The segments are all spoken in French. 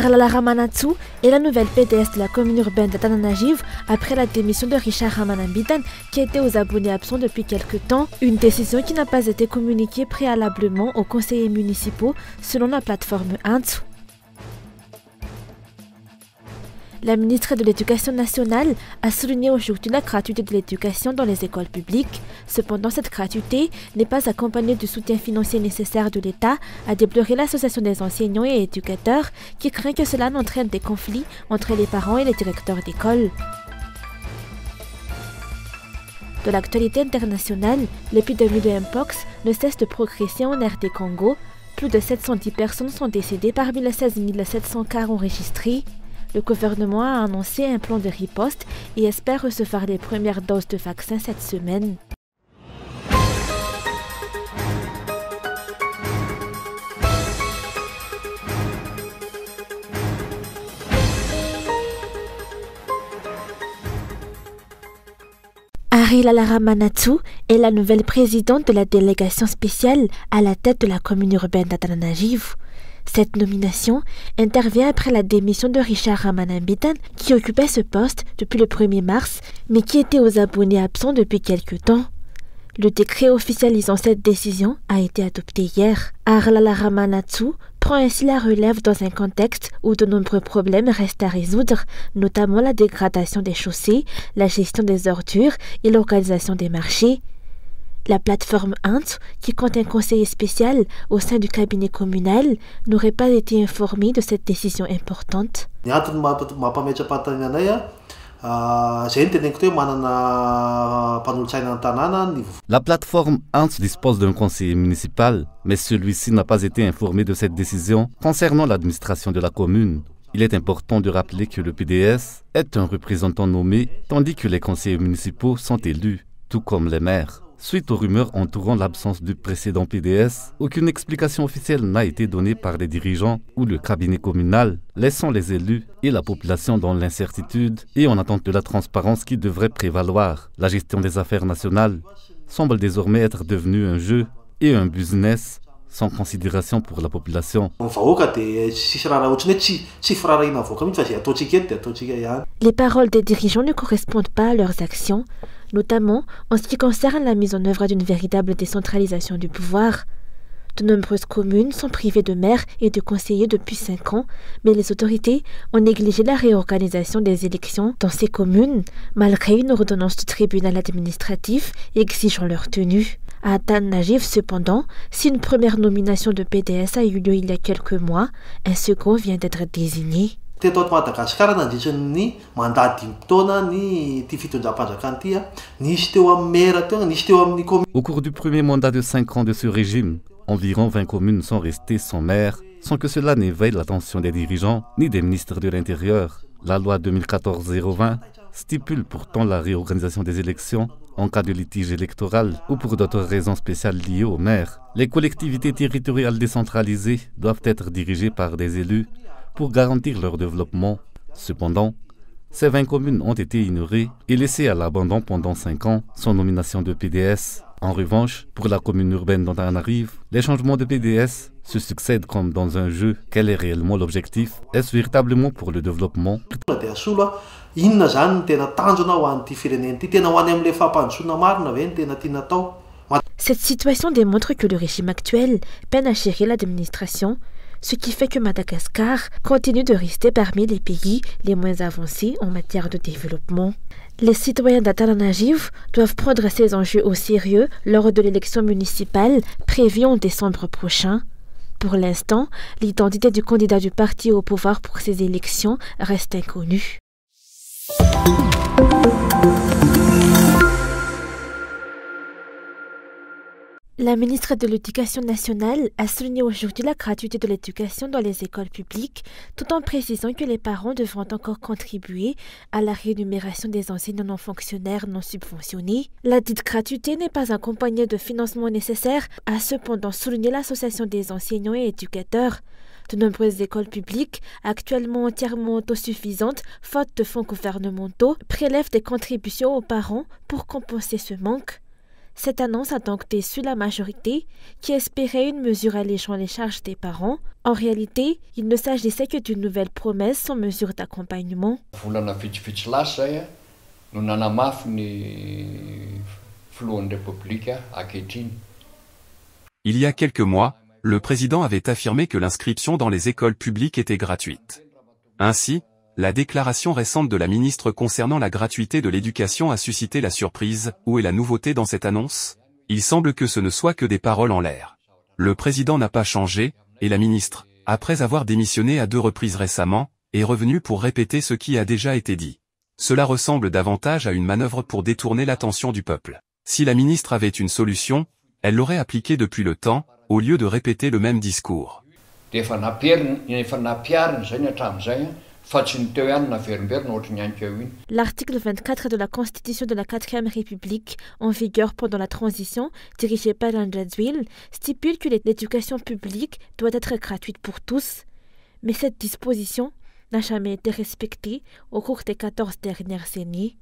Arlala Ramanatsu est la nouvelle PDS de la commune urbaine d'Antananarivo après la démission de Richard Ramanambitan qui était aux abonnés absents depuis quelque temps, une décision qui n'a pas été communiquée préalablement aux conseillers municipaux selon la plateforme Antsu. La ministre de l'Éducation nationale a souligné aujourd'hui la gratuité de l'éducation dans les écoles publiques. Cependant, cette gratuité n'est pas accompagnée du soutien financier nécessaire de l'État, a déploré l'Association des enseignants et éducateurs qui craint que cela n'entraîne des conflits entre les parents et les directeurs d'école. De l'actualité internationale, l'épidémie de Mpox ne cesse de progresser en RD Congo. Plus de 710 personnes sont décédées parmi les 16 700 cas enregistrés. Le gouvernement a annoncé un plan de riposte et espère recevoir les premières doses de vaccins cette semaine. Arlala Ramanatsu est la nouvelle présidente de la délégation spéciale à la tête de la commune urbaine d'Antananarivo. Cette nomination intervient après la démission de Richard Ramanambitan qui occupait ce poste depuis le 1er mars mais qui était aux abonnés absents depuis quelque temps. Le décret officialisant cette décision a été adopté hier. Arlala Ramanatsu prend ainsi la relève dans un contexte où de nombreux problèmes restent à résoudre, notamment la dégradation des chaussées, la gestion des ordures et l'organisation des marchés. La plateforme Antsu, qui compte un conseiller spécial au sein du cabinet communal, n'aurait pas été informée de cette décision importante. La plateforme Antsu dispose d'un conseiller municipal, mais celui-ci n'a pas été informé de cette décision concernant l'administration de la commune. Il est important de rappeler que le PDS est un représentant nommé, tandis que les conseillers municipaux sont élus, tout comme les maires. Suite aux rumeurs entourant l'absence du précédent PDS, aucune explication officielle n'a été donnée par les dirigeants ou le cabinet communal, laissant les élus et la population dans l'incertitude et en attente de la transparence qui devrait prévaloir. La gestion des affaires nationales semble désormais être devenue un jeu et un business sans considération pour la population. Les paroles des dirigeants ne correspondent pas à leurs actions, notamment en ce qui concerne la mise en œuvre d'une véritable décentralisation du pouvoir. De nombreuses communes sont privées de maires et de conseillers depuis 5 ans, mais les autorités ont négligé la réorganisation des élections dans ces communes, malgré une ordonnance du tribunal administratif exigeant leur tenue. À Antananarivo, cependant, si une première nomination de PDS a eu lieu il y a quelques mois, un second vient d'être désigné. Au cours du premier mandat de 5 ans de ce régime, environ 20 communes sont restées sans maire, sans que cela n'éveille l'attention des dirigeants ni des ministres de l'Intérieur. La loi 2014-020 stipule pourtant la réorganisation des élections en cas de litige électoral ou pour d'autres raisons spéciales liées aux maires. Les collectivités territoriales décentralisées doivent être dirigées par des élus pour garantir leur développement. Cependant, ces 20 communes ont été ignorées et laissées à l'abandon pendant 5 ans sans nomination de PDS. En revanche, pour la commune urbaine d'Antananarivo, les changements de PDS se succèdent comme dans un jeu. Quel est réellement l'objectif? Est-ce véritablement pour le développement? Cette situation démontre que le régime actuel peine à gérer l'administration, ce qui fait que Madagascar continue de rester parmi les pays les moins avancés en matière de développement. Les citoyens d'Antananarivo doivent prendre ces enjeux au sérieux lors de l'élection municipale prévue en décembre prochain. Pour l'instant, l'identité du candidat du parti au pouvoir pour ces élections reste inconnue. La ministre de l'Éducation nationale a souligné aujourd'hui la gratuité de l'éducation dans les écoles publiques, tout en précisant que les parents devront encore contribuer à la rémunération des enseignants non fonctionnaires non subventionnés. La dite gratuité n'est pas accompagnée de financement nécessaire, a cependant souligné l'Association des enseignants et éducateurs. De nombreuses écoles publiques, actuellement entièrement autosuffisantes, faute de fonds gouvernementaux, prélèvent des contributions aux parents pour compenser ce manque. Cette annonce a donc déçu la majorité qui espérait une mesure allégeant les charges des parents. En réalité, il ne s'agissait que d'une nouvelle promesse sans mesure d'accompagnement. Il y a quelques mois, le président avait affirmé que l'inscription dans les écoles publiques était gratuite. Ainsi, la déclaration récente de la ministre concernant la gratuité de l'éducation a suscité la surprise. Où est la nouveauté dans cette annonce? Il semble que ce ne soit que des paroles en l'air. Le président n'a pas changé, et la ministre, après avoir démissionné à 2 reprises récemment, est revenue pour répéter ce qui a déjà été dit. Cela ressemble davantage à une manœuvre pour détourner l'attention du peuple. Si la ministre avait une solution, elle l'aurait appliquée depuis le temps, au lieu de répéter le même discours. L'article 24 de la Constitution de la 4e République, en vigueur pendant la transition, dirigée par Rajadhwil, stipule que l'éducation publique doit être gratuite pour tous. Mais cette disposition n'a jamais été respectée au cours des 14 dernières années.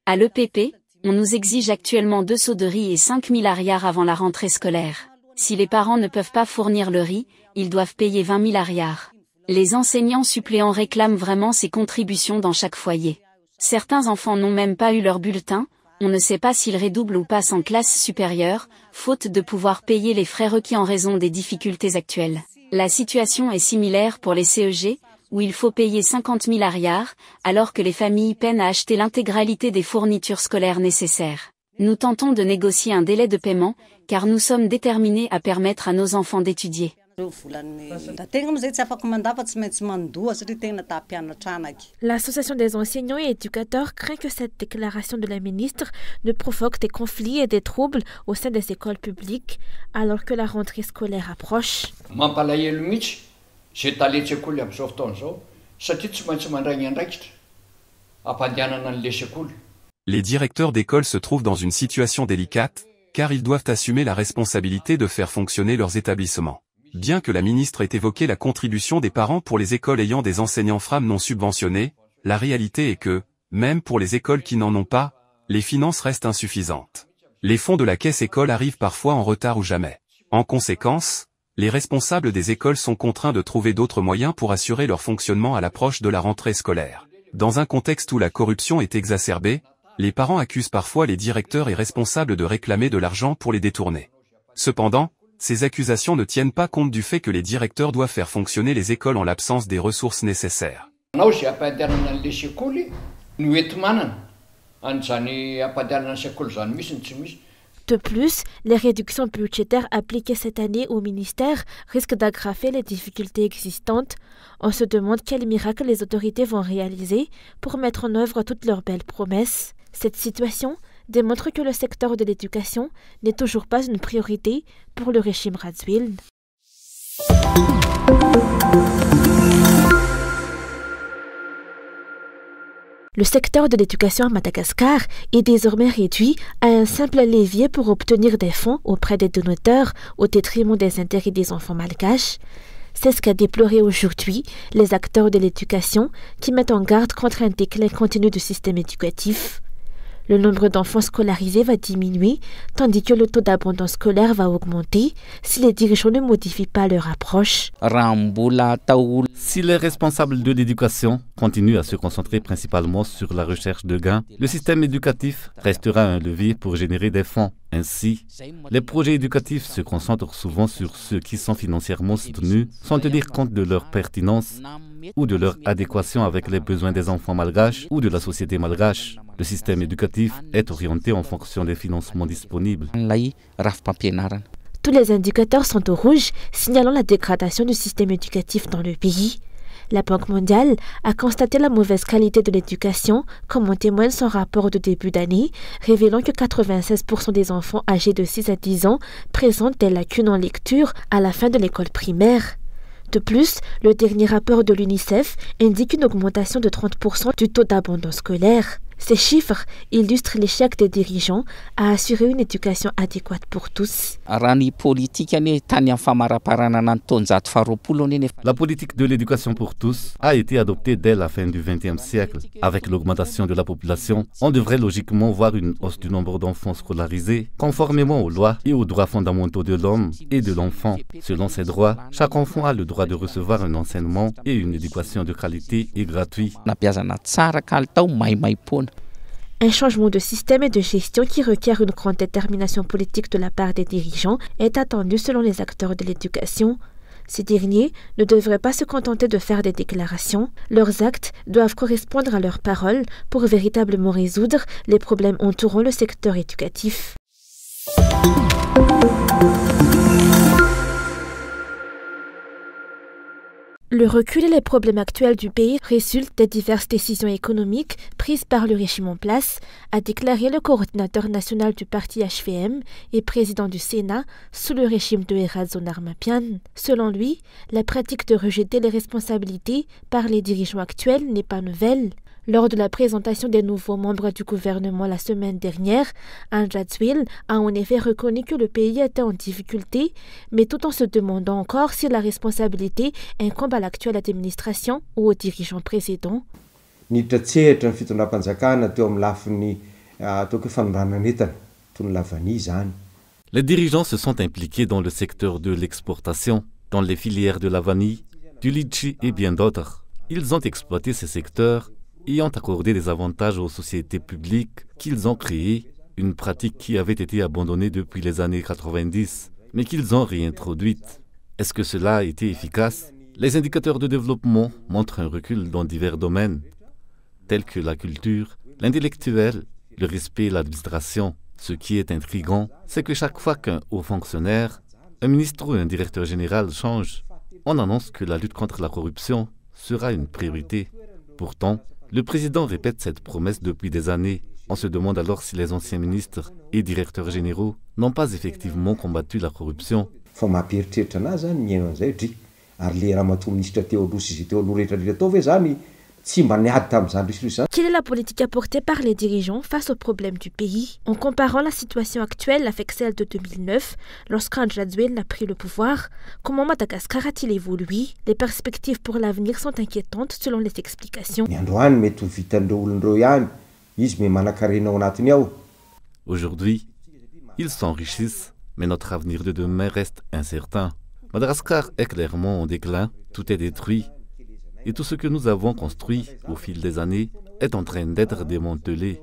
À l'EPP, on nous exige actuellement 2 seaux de riz et 5 000 arrières avant la rentrée scolaire. Si les parents ne peuvent pas fournir le riz, ils doivent payer 20 000 arrières. Les enseignants suppléants réclament vraiment ces contributions dans chaque foyer. Certains enfants n'ont même pas eu leur bulletin, on ne sait pas s'ils redoublent ou passent en classe supérieure, faute de pouvoir payer les frais requis en raison des difficultés actuelles. La situation est similaire pour les CEG, où il faut payer 50 000 arrières, alors que les familles peinent à acheter l'intégralité des fournitures scolaires nécessaires. Nous tentons de négocier un délai de paiement, car nous sommes déterminés à permettre à nos enfants d'étudier. L'association des enseignants et éducateurs craint que cette déclaration de la ministre ne provoque des conflits et des troubles au sein des écoles publiques, alors que la rentrée scolaire approche. Les directeurs d'école se trouvent dans une situation délicate, car ils doivent assumer la responsabilité de faire fonctionner leurs établissements. Bien que la ministre ait évoqué la contribution des parents pour les écoles ayant des enseignants femmes non subventionnés, la réalité est que, même pour les écoles qui n'en ont pas, les finances restent insuffisantes. Les fonds de la caisse école arrivent parfois en retard ou jamais. En conséquence, les responsables des écoles sont contraints de trouver d'autres moyens pour assurer leur fonctionnement à l'approche de la rentrée scolaire. Dans un contexte où la corruption est exacerbée, les parents accusent parfois les directeurs et responsables de réclamer de l'argent pour les détourner. Cependant, ces accusations ne tiennent pas compte du fait que les directeurs doivent faire fonctionner les écoles en l'absence des ressources nécessaires. De plus, les réductions budgétaires appliquées cette année au ministère risquent d'aggraver les difficultés existantes. On se demande quel miracle les autorités vont réaliser pour mettre en œuvre toutes leurs belles promesses. Cette situation démontre que le secteur de l'éducation n'est toujours pas une priorité pour le régime Rajadhwil. Le secteur de l'éducation à Madagascar est désormais réduit à un simple levier pour obtenir des fonds auprès des donateurs au détriment des intérêts des enfants malgaches. C'est ce qu'a déploré aujourd'hui les acteurs de l'éducation qui mettent en garde contre un déclin continu du système éducatif. Le nombre d'enfants scolarisés va diminuer, tandis que le taux d'abandon scolaire va augmenter si les dirigeants ne modifient pas leur approche. Si les responsables de l'éducation continuent à se concentrer principalement sur la recherche de gains, le système éducatif restera un levier pour générer des fonds. Ainsi, les projets éducatifs se concentrent souvent sur ceux qui sont financièrement soutenus sans tenir compte de leur pertinence ou de leur adéquation avec les besoins des enfants malgaches ou de la société malgache. Le système éducatif est orienté en fonction des financements disponibles. Tous les indicateurs sont au rouge, signalant la dégradation du système éducatif dans le pays. La Banque mondiale a constaté la mauvaise qualité de l'éducation, comme en témoigne son rapport de début d'année, révélant que 96% des enfants âgés de 6 à 10 ans présentent des lacunes en lecture à la fin de l'école primaire. De plus, le dernier rapport de l'UNICEF indique une augmentation de 30% du taux d'abandon scolaire. Ces chiffres illustrent l'échec des dirigeants à assurer une éducation adéquate pour tous. La politique de l'éducation pour tous a été adoptée dès la fin du XXe siècle. Avec l'augmentation de la population, on devrait logiquement voir une hausse du nombre d'enfants scolarisés, conformément aux lois et aux droits fondamentaux de l'homme et de l'enfant. Selon ces droits, chaque enfant a le droit de recevoir un enseignement et une éducation de qualité et gratuite. Un changement de système et de gestion qui requiert une grande détermination politique de la part des dirigeants est attendu selon les acteurs de l'éducation. Ces derniers ne devraient pas se contenter de faire des déclarations. Leurs actes doivent correspondre à leurs paroles pour véritablement résoudre les problèmes entourant le secteur éducatif. Le recul et les problèmes actuels du pays résultent des diverses décisions économiques prises par le régime en place, a déclaré le coordinateur national du parti HVM et président du Sénat sous le régime de Erazo Narmapian. Selon lui, la pratique de rejeter les responsabilités par les dirigeants actuels n'est pas nouvelle. Lors de la présentation des nouveaux membres du gouvernement la semaine dernière, Anjadzwil a en effet reconnu que le pays était en difficulté, mais tout en se demandant encore si la responsabilité incombe à l'actuelle administration ou aux dirigeants précédents. Les dirigeants se sont impliqués dans le secteur de l'exportation, dans les filières de la vanille, du litchi et bien d'autres. Ils ont exploité ces secteurs et ont accordé des avantages aux sociétés publiques qu'ils ont créées, une pratique qui avait été abandonnée depuis les années 90, mais qu'ils ont réintroduite. Est-ce que cela a été efficace? Les indicateurs de développement montrent un recul dans divers domaines, tels que la culture, l'intellectuel, le respect et l'administration. Ce qui est intriguant, c'est que chaque fois qu'un haut fonctionnaire, un ministre ou un directeur général change, on annonce que la lutte contre la corruption sera une priorité. Pourtant, le président répète cette promesse depuis des années. On se demande alors si les anciens ministres et directeurs généraux n'ont pas effectivement combattu la corruption. Quelle est la politique apportée par les dirigeants face aux problèmes du pays? En comparant la situation actuelle avec celle de 2009, lorsqu'Anjadzwil a pris le pouvoir, comment Madagascar a-t-il évolué? Les perspectives pour l'avenir sont inquiétantes selon les explications. Aujourd'hui, ils s'enrichissent, mais notre avenir de demain reste incertain. Madagascar est clairement en déclin, tout est détruit. Et tout ce que nous avons construit au fil des années est en train d'être démantelé.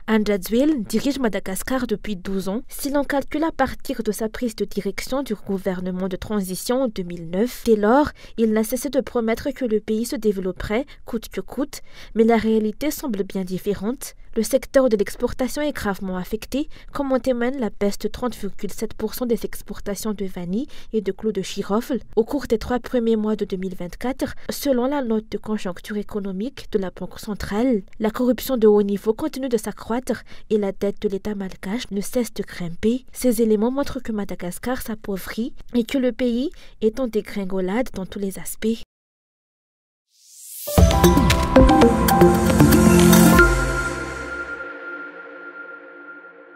Anjadzwil dirige Madagascar depuis 12 ans. Si l'on calcule à partir de sa prise de direction du gouvernement de transition en 2009, dès lors, il n'a cessé de promettre que le pays se développerait coûte que coûte, mais la réalité semble bien différente. Le secteur de l'exportation est gravement affecté, comme en témoigne la baisse de 30,7% des exportations de vanille et de clous de girofle au cours des 3 premiers mois de 2024, selon la note de conjoncture économique de la Banque centrale. La corruption de haut niveau continue de s'accroître et la dette de l'État malgache ne cesse de grimper. Ces éléments montrent que Madagascar s'appauvrit et que le pays est en dégringolade dans tous les aspects.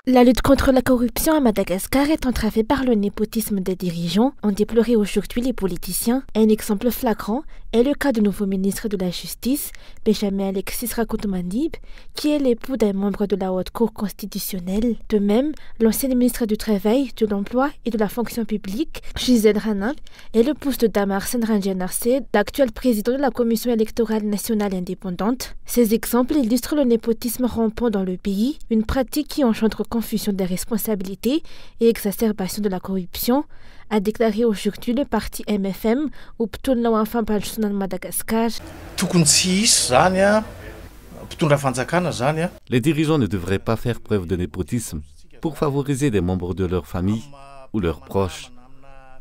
La lutte contre la corruption à Madagascar est entravée par le népotisme des dirigeants, ont déploré aujourd'hui les politiciens. Un exemple flagrant est le cas du nouveau ministre de la Justice, Benjamin Alexis Rakotomandib, qui est l'époux d'un membre de la Haute Cour constitutionnelle. De même, l'ancien ministre du Travail, de l'Emploi et de la Fonction publique, Gisèle Ranab, est l'épouse de Damar Senranjanarse, l'actuel président de la Commission électorale nationale indépendante. Ces exemples illustrent le népotisme rampant dans le pays, une pratique qui engendre confusion des responsabilités et exacerbation de la corruption, a déclaré aujourd'hui le parti MFM au Ptolna Enfant National Madagascar. Les dirigeants ne devraient pas faire preuve de népotisme pour favoriser des membres de leur famille ou leurs proches.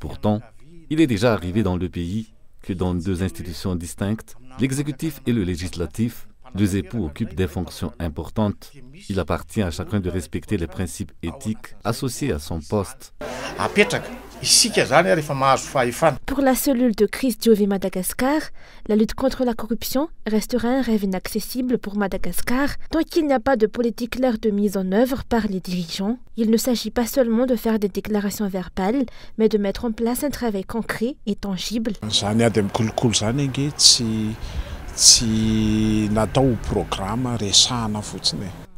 Pourtant, il est déjà arrivé dans le pays que dans 2 institutions distinctes, l'exécutif et le législatif, 2 époux occupent des fonctions importantes. Il appartient à chacun de respecter les principes éthiques associés à son poste. Pour la cellule de crise Jovy Madagascar, la lutte contre la corruption restera un rêve inaccessible pour Madagascar tant qu'il n'y a pas de politique claire de mise en œuvre par les dirigeants. Il ne s'agit pas seulement de faire des déclarations verbales, mais de mettre en place un travail concret et tangible.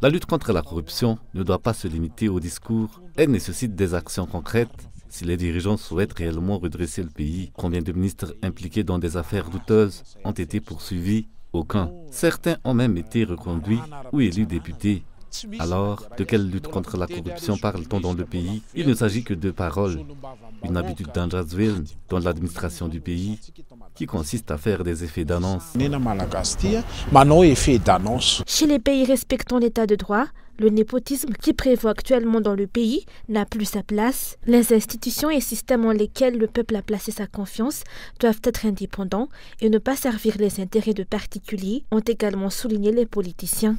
La lutte contre la corruption ne doit pas se limiter au discours. Elle nécessite des actions concrètes. Si les dirigeants souhaitent réellement redresser le pays, combien de ministres impliqués dans des affaires douteuses ont été poursuivis? Aucun. Certains ont même été reconduits ou élus députés. Alors, de quelle lutte contre la corruption parle-t-on dans le pays? Il ne s'agit que de paroles. Une habitude d'Andrasville dans l'administration du pays qui consiste à faire des effets d'annonce. Chez les pays respectant l'état de droit, le népotisme qui prévaut actuellement dans le pays n'a plus sa place. Les institutions et systèmes en lesquels le peuple a placé sa confiance doivent être indépendants et ne pas servir les intérêts de particuliers, ont également souligné les politiciens.